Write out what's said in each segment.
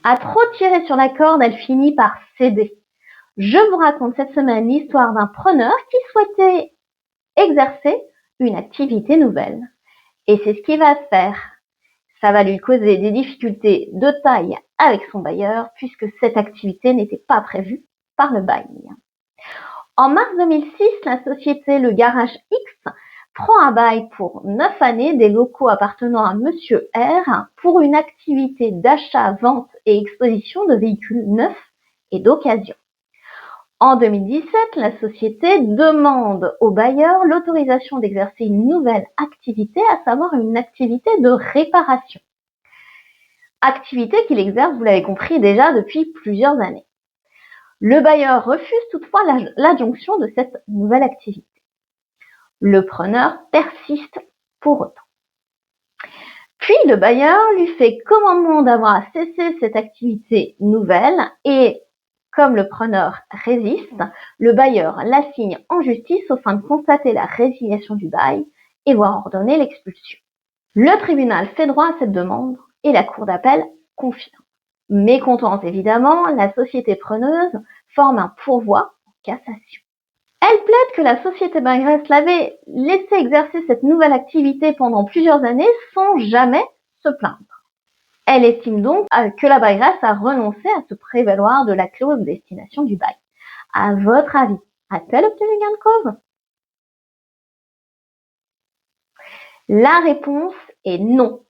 À trop tirer sur la corde, elle finit par céder. Je vous raconte cette semaine l'histoire d'un preneur qui souhaitait exercer une activité nouvelle. Et c'est ce qu'il va faire. Ça va lui causer des difficultés de taille avec son bailleur puisque cette activité n'était pas prévue par le bail. En mars 2006, la société Le Garage X prend à bail pour 9 années des locaux appartenant à Monsieur R pour une activité d'achat, vente et exposition de véhicules neufs et d'occasion. En 2017, la société demande au bailleur l'autorisation d'exercer une nouvelle activité, à savoir une activité de réparation. Activité qu'il exerce, vous l'avez compris, déjà depuis plusieurs années. Le bailleur refuse toutefois l'adjonction de cette nouvelle activité. Le preneur persiste pour autant. Puis le bailleur lui fait commandement d'avoir à cesser cette activité nouvelle et, comme le preneur résiste, le bailleur l'assigne en justice au fin de constater la résiliation du bail et voire ordonner l'expulsion. Le tribunal fait droit à cette demande et la cour d'appel confirme. Mécontente évidemment, la société preneuse forme un pourvoi en cassation. Elle plaide que la société Bagresse l'avait laissé exercer cette nouvelle activité pendant plusieurs années sans jamais se plaindre. Elle estime donc que la Bagresse a renoncé à se prévaloir de la clause de destination du bail. À votre avis, a-t-elle obtenu gain de cause? La réponse est non.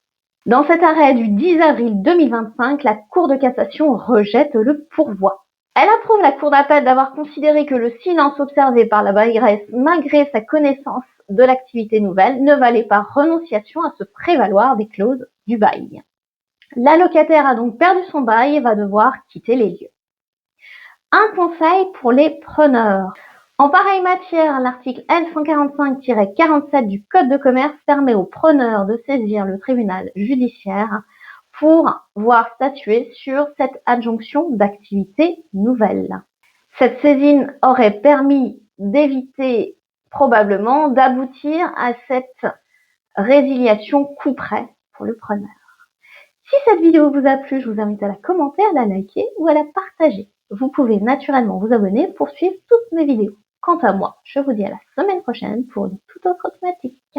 Dans cet arrêt du 10 avril 2025, la Cour de cassation rejette le pourvoi. Elle approuve la Cour d'appel d'avoir considéré que le silence observé par la Bagresse, malgré sa connaissance de l'activité nouvelle, ne valait pas renonciation à se prévaloir des clauses du bail. La locataire a donc perdu son bail et va devoir quitter les lieux. Un conseil pour les preneurs. En pareille matière, l'article L145-47 du Code de commerce permet aux preneurs de saisir le tribunal judiciaire pour voir statuer sur cette adjonction d'activité nouvelle. Cette saisine aurait permis d'éviter probablement d'aboutir à cette résiliation coup près pour le preneur. Si cette vidéo vous a plu, je vous invite à la commenter, à la liker ou à la partager. Vous pouvez naturellement vous abonner pour suivre toutes mes vidéos. Quant à moi, je vous dis à la semaine prochaine pour une toute autre thématique.